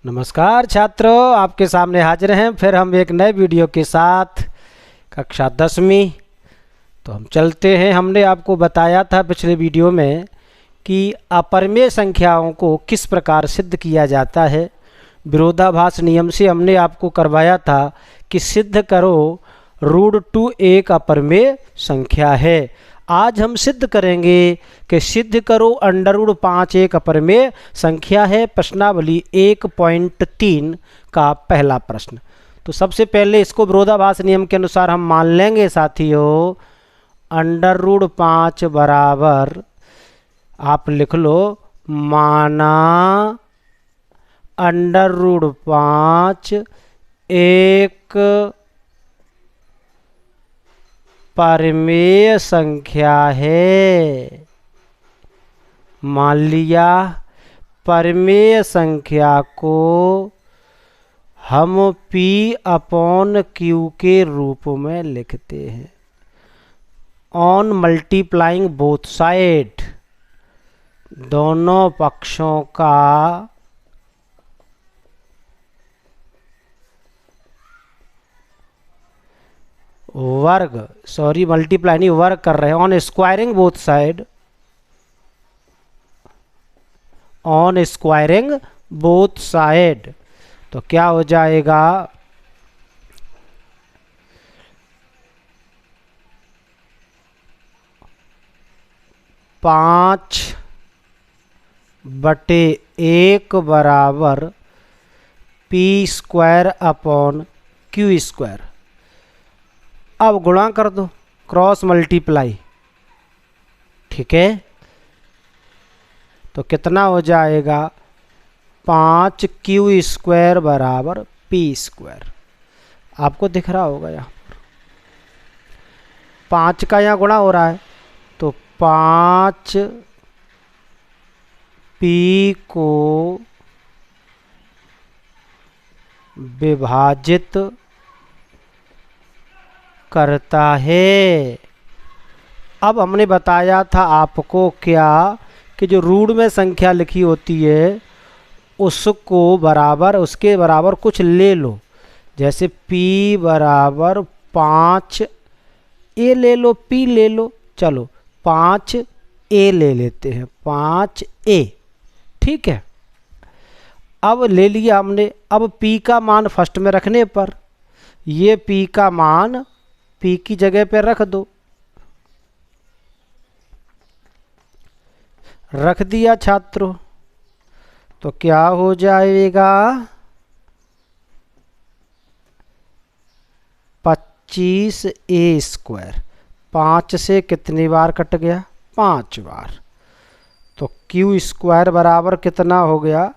नमस्कार छात्रों, आपके सामने हाजिर हैं फिर हम एक नए वीडियो के साथ। कक्षा 10वीं। तो हम चलते हैं। हमने आपको बताया था पिछले वीडियो में कि अपरिमेय संख्याओं को किस प्रकार सिद्ध किया जाता है। विरोधाभास नियम से हमने आपको करवाया था कि सिद्ध करो √2 एक अपरिमेय संख्या है। आज हम सिद्ध करेंगे कि सिद्ध करो √5 एक अपरिमेय संख्या है। प्रश्नावली 1.3 का पहला प्रश्न। तो सबसे पहले इसको विरोधाभास नियम के अनुसार हम मान लेंगे साथियों। √5 बराबर आप लिख लो माना √5 एक परिमेय संख्या है। मान लिया। परिमेय संख्या को हम P/Q के रूप में लिखते हैं। ऑन मल्टीप्लाइंग बोथ साइड, दोनों पक्षों का वर्ग, मल्टीप्लाई नहीं, वर्ग कर रहे हैं। On squaring both side, on squaring both side तो क्या हो जाएगा? 5/1 बराबर P²/Q²। अब गुणा कर दो, क्रॉस मल्टीप्लाई। ठीक है, तो कितना हो जाएगा? 5Q² बराबर P²। आपको दिख रहा होगा यहाँ पर 5 का यहाँ गुणा हो रहा है, तो 5P को विभाजित करता है। अब हमने बताया था आपको क्या कि जो रूढ़ में संख्या लिखी होती है उसको बराबर, उसके बराबर कुछ ले लो। जैसे P बराबर 5 A ले लो, P ले लो। चलो 5A ले लेते हैं, 5A। ठीक है, अब ले लिया हमने। अब P का मान फर्स्ट में रखने पर ये P का मान P की जगह पे रख दो। रख दिया छात्रों, तो क्या हो जाएगा? 25A²। 5 से कितनी बार कट गया? 5 बार। तो Q² बराबर कितना हो गया?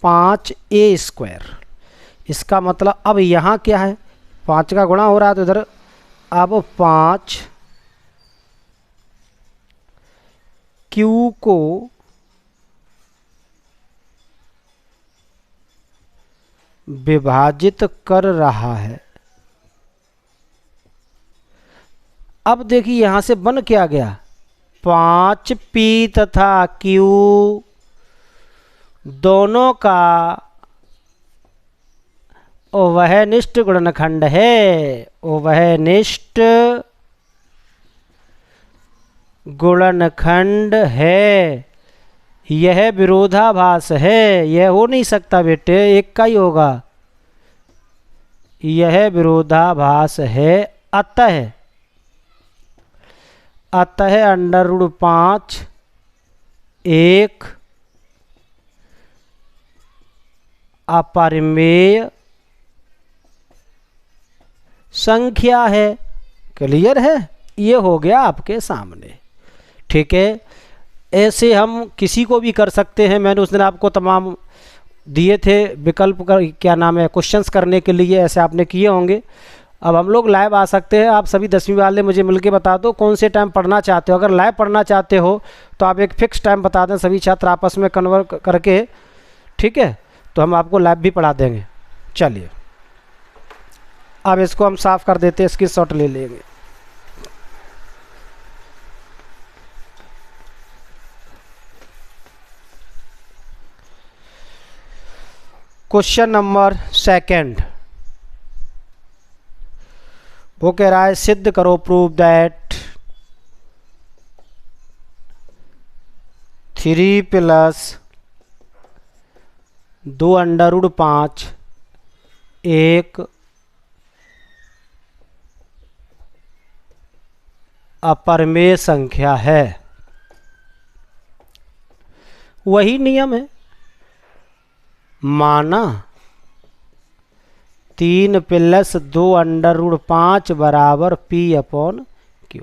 5A²। इसका मतलब अब यहाँ क्या है? 5 का गुणा हो रहा है तो इधर अब 5Q को विभाजित कर रहा है। अब देखिए यहां से बन क्या गया? 5P तथा Q दोनों का उभयनिष्ठ गुणनखंड है। उभयनिष्ठ गुणनखंड है। यह विरोधाभास है। यह हो नहीं सकता बेटे, एक का ही होगा। यह विरोधाभास है। अतः √5 एक अपरिमेय संख्या है। क्लियर है? ये हो गया आपके सामने। ठीक है, ऐसे हम किसी को भी कर सकते हैं। मैंने उस दिन आपको तमाम दिए थे विकल्प कर, क्या नाम है, क्वेश्चंस करने के लिए। ऐसे आपने किए होंगे। अब हम लोग लाइव आ सकते हैं। आप सभी 10वीं वाले मुझे मिलके बता दो कौन से टाइम पढ़ना चाहते हो। अगर लाइव पढ़ना चाहते हो तो आप एक फिक्स टाइम बता दें, सभी छात्र आपस में कन्वर्ट करके। ठीक है, तो हम आपको लाइव भी पढ़ा देंगे। चलिए अब इसको हम साफ कर देते हैं, स्क्रीनशॉट ले लेंगे। क्वेश्चन नंबर सेकंड, वो कह रहा है सिद्ध करो, प्रूव दैट 3 + 2√5 एक अपरिमेय संख्या है। वही नियम है, माना 3 + 2√5 बराबर P/Q।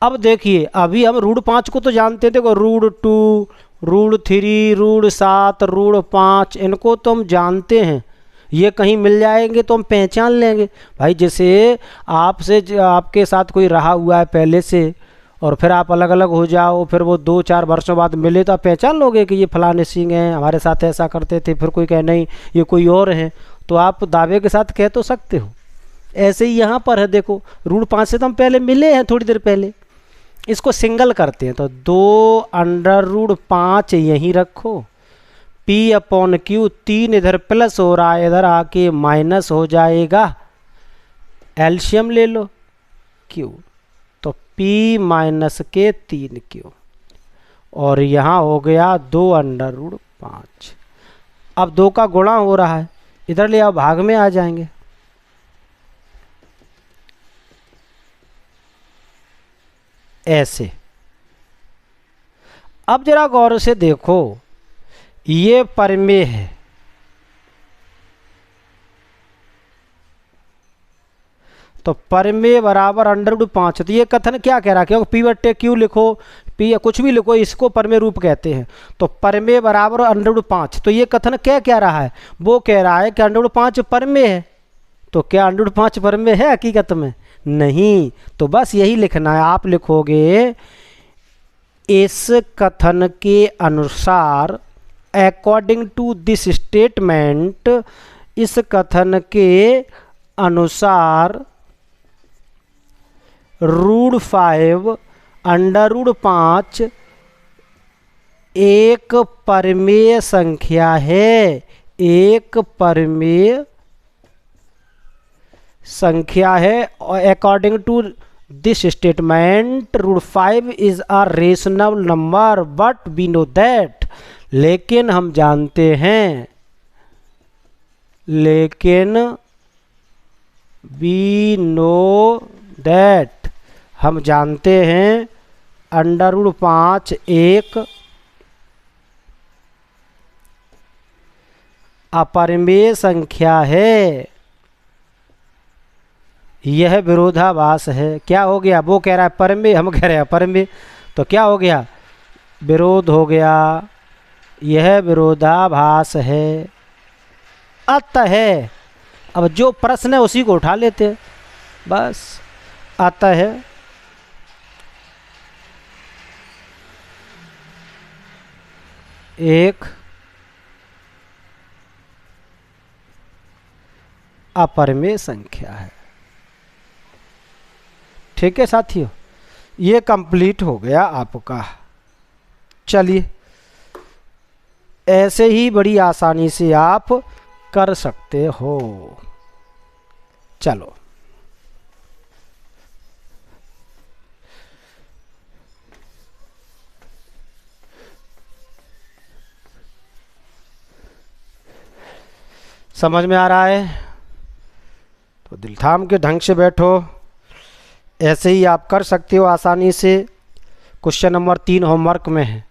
अब देखिए, अभी हम √5 को तो जानते थे, देखो √2, √3, √7, √5 इनको तो हम जानते हैं, ये कहीं मिल जाएंगे तो हम पहचान लेंगे। भाई जैसे आपके साथ कोई रहा हुआ है पहले से, और फिर आप अलग अलग हो जाओ, फिर वो 2-4 वर्षों बाद मिले तो आप पहचान लोगे कि ये फलाने सिंह हैं, हमारे साथ ऐसा करते थे। फिर कोई कहे नहीं ये कोई और हैं, तो आप दावे के साथ कह तो सकते हो। ऐसे ही यहाँ पर है, देखो √5 से तो हम पहले मिले हैं थोड़ी देर पहले, इसको सिंगल करते हैं तो 2√5 यहीं रखो, P/Q 3 इधर प्लस हो रहा है, इधर आके माइनस हो जाएगा, एलसीएम ले लो Q, तो P - के 3Q, और यहाँ हो गया 2√5। अब 2 का गुणा हो रहा है, इधर ले आओ, भाग में आ जाएंगे। ऐसे अब जरा गौर से देखो, ये परिमेय है, तो परिमेय बराबर √5। तो ये कथन क्या कह रहा है, क्योंकि P/Q लिखो, P या कुछ भी लिखो, इसको परिमेय रूप कहते हैं। तो परिमेय बराबर √5, तो ये कथन क्या कह रहा है, वो कह रहा है कि √5 परिमेय है। तो क्या √5 परिमेय है हकीकत में? नहीं। तो बस यही लिखना है, आप लिखोगे इस कथन के अनुसार, अकॉर्डिंग टू दिस स्टेटमेंट, इस कथन के अनुसार √5 √5 एक परिमेय संख्या है, एक परिमेय संख्या है। According to this statement √5 is a rational number, but we know that, लेकिन हम जानते हैं, लेकिन वी नो दैट, हम जानते हैं √5 एक अपरिमेय संख्या है। यह विरोधाभास है। क्या हो गया, वो कह रहा है परिमेय, हम कह रहे हैं अपरिमेय, तो क्या हो गया, विरोध हो गया, यह विरोधाभास है। अतः अब जो प्रश्न है उसी को उठा लेते हैं बस। अतः एक अपरिमेय संख्या है। ठीक है साथियों, ये कंप्लीट हो गया आपका। चलिए, ऐसे ही बड़ी आसानी से आप कर सकते हो। चलो, समझ में आ रहा है तो दिल थाम के ढंग से बैठो। ऐसे ही आप कर सकते हो आसानी से। क्वेश्चन नंबर 3 होमवर्क में है।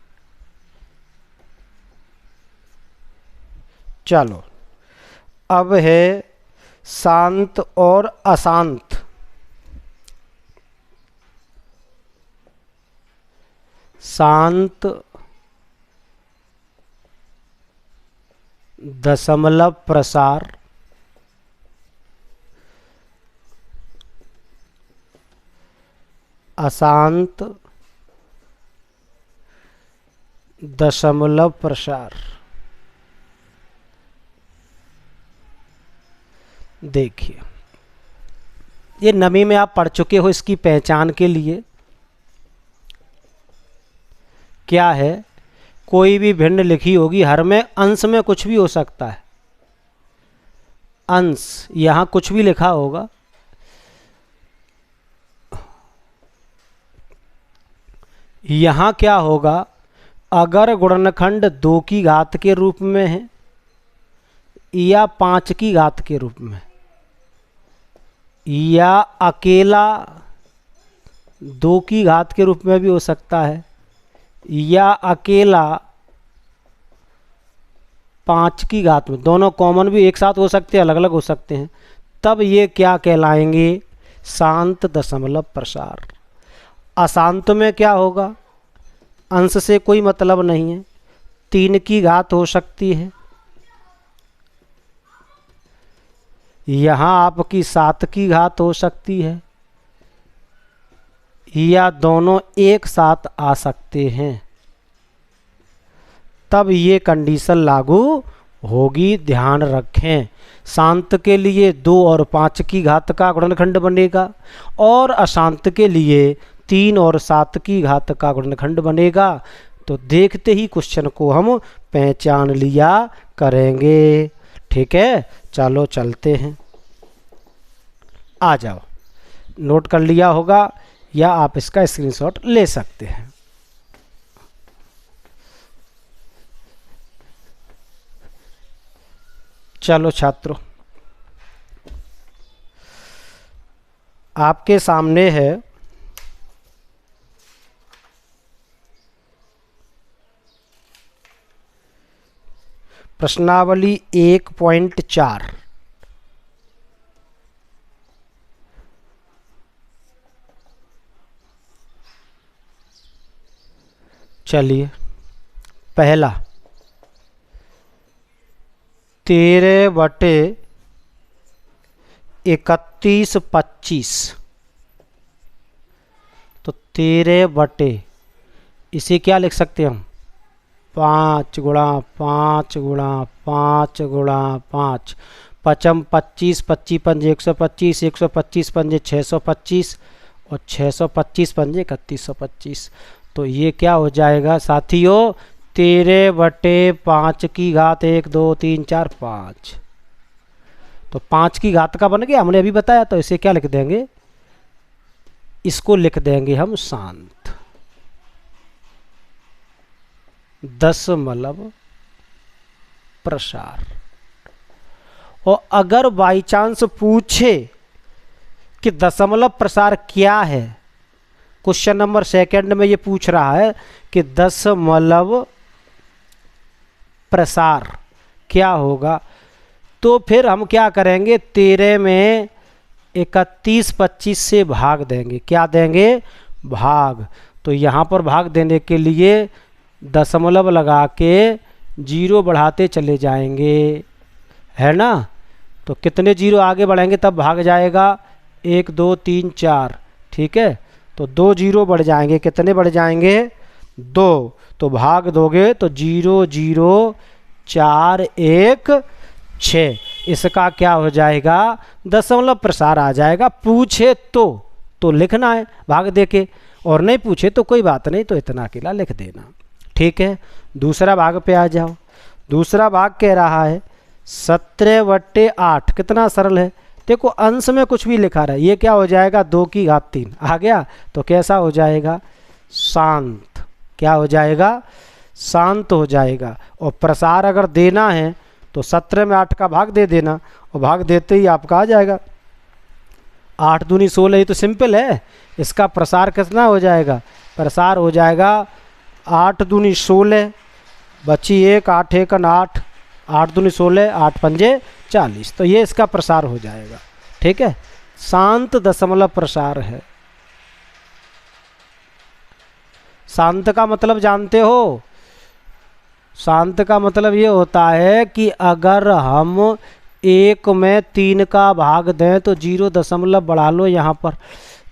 चलो, अब है शांत और अशांत। शांत दशमलव प्रसार, अशांत दशमलव प्रसार। देखिए, ये नवी में आप पढ़ चुके हो। इसकी पहचान के लिए क्या है, कोई भी भिन्न लिखी होगी, हर में अंश में कुछ भी हो सकता है। अंश, यहाँ कुछ भी लिखा होगा, यहाँ क्या होगा, अगर गुणनखंड 2 की घात के रूप में है या 5 की घात के रूप में, या अकेला 2 की घात के रूप में भी हो सकता है, या अकेला 5 की घात में, दोनों कॉमन भी एक साथ हो सकते हैं, अलग अलग हो सकते हैं, तब ये क्या कहलाएंगे, शांत दशमलव प्रसार। अशांत में क्या होगा, अंश से कोई मतलब नहीं है, 3 की घात हो सकती है, यहाँ आपकी 7 की घात हो सकती है, या दोनों एक साथ आ सकते हैं, तब ये कंडीशन लागू होगी, ध्यान रखें। शांत के लिए 2 और 5 की घात का गुणनखंड बनेगा, और अशांत के लिए 3 और 7 की घात का गुणनखंड बनेगा। तो देखते ही क्वेश्चन को हम पहचान लिया करेंगे। ठीक है, चलो चलते हैं, आ जाओ। नोट कर लिया होगा या आप इसका स्क्रीनशॉट ले सकते हैं। चलो छात्रों, आपके सामने है प्रश्नावली 1.4। चलिए, पहला 13/31/25। तो 13 इसे क्या लिख सकते हैं हम, 5 गुणा 5 गुणा 5 गुणा 5, पचम 25, 25 पंजे 125, 125 पंजे 625, और 625 पंजे 3125। तो ये क्या हो जाएगा साथियों, 13/5 की घात 1 2 3 4 5। तो 5 की घात का बन गया, हमने अभी बताया। तो इसे क्या लिख देंगे, इसको लिख देंगे हम शांत दशमलव प्रसार। और अगर बाई चांस पूछे कि दशमलव प्रसार क्या है, क्वेश्चन नंबर 2 में ये पूछ रहा है कि दशमलव प्रसार क्या होगा, तो फिर हम क्या करेंगे, 13 में 31/25 से भाग देंगे। क्या देंगे, भाग। तो यहाँ पर भाग देने के लिए दशमलव लगा के 0 बढ़ाते चले जाएंगे, है ना। तो कितने 0 आगे बढ़ेंगे तब भाग जाएगा, 1 2 3 4। ठीक है, तो 2 0 बढ़ जाएंगे, कितने बढ़ जाएंगे, 2। तो भाग दोगे तो 0 0 4 1 6। इसका क्या हो जाएगा, दशमलव प्रसार आ जाएगा। पूछे तो लिखना है भाग देके, और नहीं पूछे तो कोई बात नहीं, तो इतना अकेला लिख देना। ठीक है, दूसरा भाग पे आ जाओ। दूसरा भाग कह रहा है 17/8। कितना सरल है, देखो अंश में कुछ भी लिखा रहा है, ये क्या हो जाएगा, 2 की घात 3 आ गया। तो कैसा हो जाएगा, शांत। क्या हो जाएगा, शांत हो जाएगा। और प्रसार अगर देना है तो 17 में 8 का भाग दे देना, और भाग देते ही आपका आ जाएगा 8 दूनी 16। ये तो सिंपल है। इसका प्रसार कितना हो जाएगा, प्रसार हो जाएगा 8 दूनी 16, बची 1, 8 1 8, 8 दूनी 16, 8 पंजे 40। तो ये इसका प्रसार हो जाएगा। ठीक है, शांत दशमलव प्रसार है। शांत का मतलब जानते हो, शांत का मतलब ये होता है कि अगर हम 1 में 3 का भाग दें तो 0 दशमलव बढ़ा लो यहाँ पर,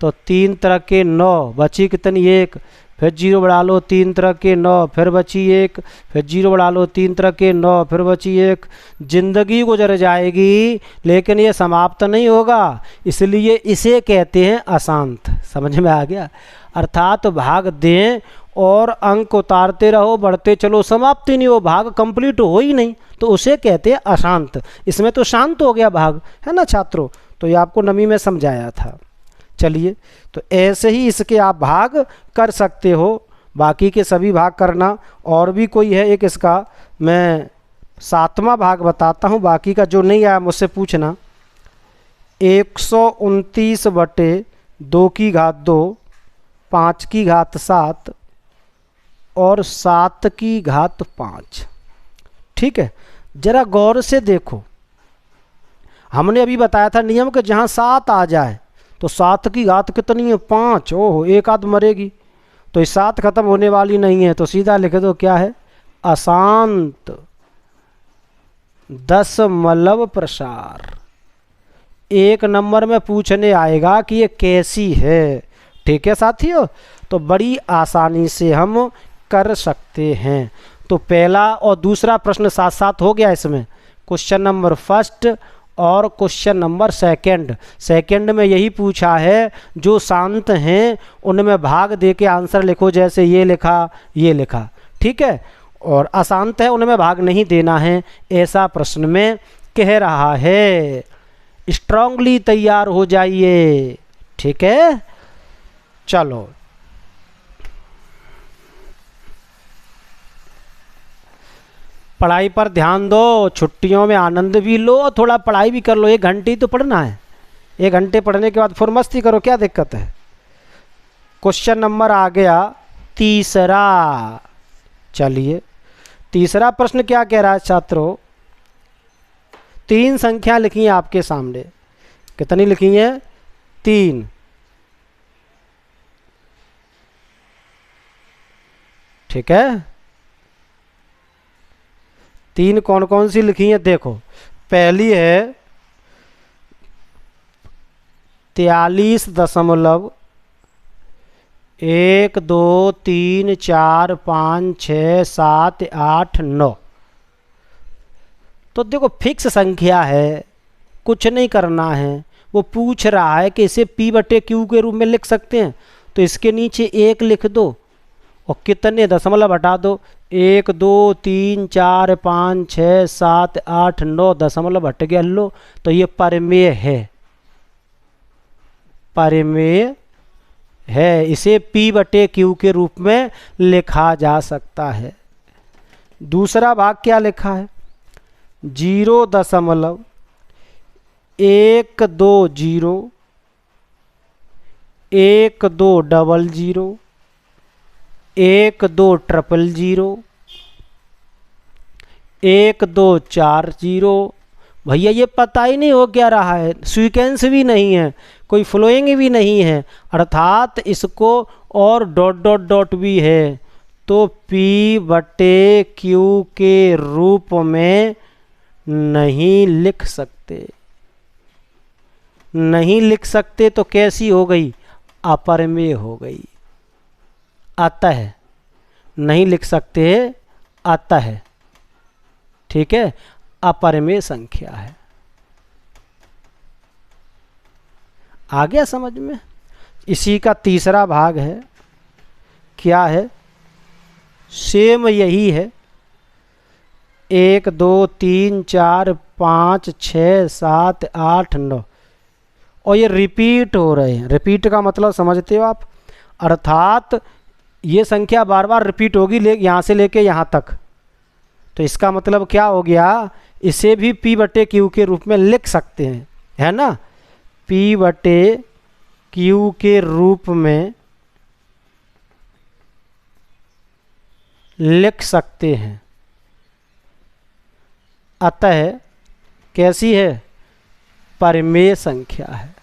तो 3 तरह के 9, बची कितनी 1, फिर 0 बढ़ा लो 3 तरह के 9, फिर बची 1, फिर 0 बढ़ा लो 3 तरह के 9, फिर बची 1। जिंदगी गुजर जाएगी लेकिन ये समाप्त नहीं होगा, इसलिए इसे कहते हैं अशांत। समझ में आ गया, अर्थात भाग दें और अंक उतारते रहो, बढ़ते चलो, समाप्ति नहीं हो, भाग कंप्लीट हो ही नहीं, तो उसे कहते हैं अशांत। इसमें तो शांत हो गया भाग, है ना छात्रों। तो ये आपको नवी में समझाया था। चलिए, तो ऐसे ही इसके आप भाग कर सकते हो, बाकी के सभी भाग करना। और भी कोई है एक, इसका मैं 7वां भाग बताता हूँ, बाकी का जो नहीं आया मुझसे पूछना। 129 बटे 2 की घात 2, 5 की घात 7 और 7 की घात 5। ठीक है, जरा गौर से देखो, हमने अभी बताया था नियम कि जहाँ 7 आ जाए तो 7 की घात कितनी है, 5। ओह, एक आध मरेगी, तो ये 7 खत्म होने वाली नहीं है, तो सीधा लिख दो क्या है, अशांत दशमलव प्रसार। 1 नंबर में पूछने आएगा कि ये कैसी है। ठीक है साथियों, तो बड़ी आसानी से हम कर सकते हैं। तो पहला और दूसरा प्रश्न साथ साथ हो गया इसमें, क्वेश्चन नंबर फर्स्ट और क्वेश्चन नंबर सेकंड में यही पूछा है, जो शांत हैं उनमें भाग दे के आंसर लिखो, जैसे ये लिखा, ये लिखा। ठीक है, और अशांत है उनमें भाग नहीं देना है, ऐसा प्रश्न में कह रहा है। स्ट्रांगली तैयार हो जाइए। ठीक है, चलो पढ़ाई पर ध्यान दो, छुट्टियों में आनंद भी लो और थोड़ा पढ़ाई भी कर लो। 1 घंटे ही तो पढ़ना है, 1 घंटे पढ़ने के बाद फिर मस्ती करो, क्या दिक्कत है। क्वेश्चन नंबर आ गया तीसरा। चलिए, तीसरा प्रश्न क्या कह रहा है छात्रों, 3 संख्या लिखी है आपके सामने। कितनी लिखी है, 3। ठीक है, 3 कौन कौन सी लिखी है देखो। पहली है 43.1 2 3 4 5 6 7 8 9। तो देखो फिक्स संख्या है, कुछ नहीं करना है। वो पूछ रहा है कि इसे P/Q के रूप में लिख सकते हैं, तो इसके नीचे 1 लिख दो और कितने दशमलव हटा दो, 1 2 3 4 5 6 7 8 9 दशमलव हट गया। लो, तो ये परिमेय है, परिमेय है, इसे P/Q के रूप में लिखा जा सकता है। दूसरा भाग क्या लिखा है, 0.120 1 2 00 1 2 00 1 2 1 2 40। भैया ये पता ही नहीं हो क्या रहा है, सीक्वेंस भी नहीं है, कोई फ्लोइंग भी नहीं है, अर्थात इसको और डॉट डॉट डॉट भी है, तो P/Q के रूप में नहीं लिख सकते। नहीं लिख सकते तो कैसी हो गई, अपरिमेय हो गई। अतः नहीं लिख सकते, अतः ठीक है, अपरिमेय संख्या है। आ गया समझ में। इसी का तीसरा भाग है, क्या है, सेम यही है, 1 2 3 4 5 6 7 8 9, और ये रिपीट हो रहे हैं। रिपीट का मतलब समझते हो आप, अर्थात ये संख्या बार बार रिपीट होगी, यहाँ से लेके यहाँ तक। तो इसका मतलब क्या हो गया, इसे भी P/Q के रूप में लिख सकते हैं, है ना। P/Q के रूप में लिख सकते हैं। अतः कैसी है, परिमेय संख्या है।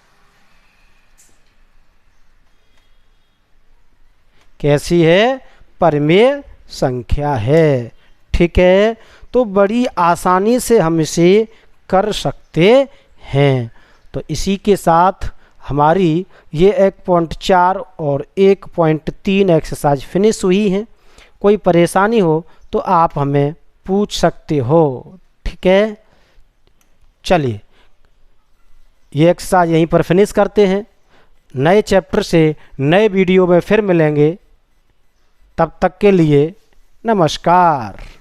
कैसी है, परिमेय संख्या है। ठीक है, तो बड़ी आसानी से हम इसे कर सकते हैं। तो इसी के साथ हमारी ये 1.4 और 1.3 एक्सरसाइज फिनिश हुई हैं। कोई परेशानी हो तो आप हमें पूछ सकते हो। ठीक है, चलिए ये एक्सरसाइज यहीं पर फिनिश करते हैं। नए चैप्टर से नए वीडियो में फिर मिलेंगे। तब तक के लिए नमस्कार।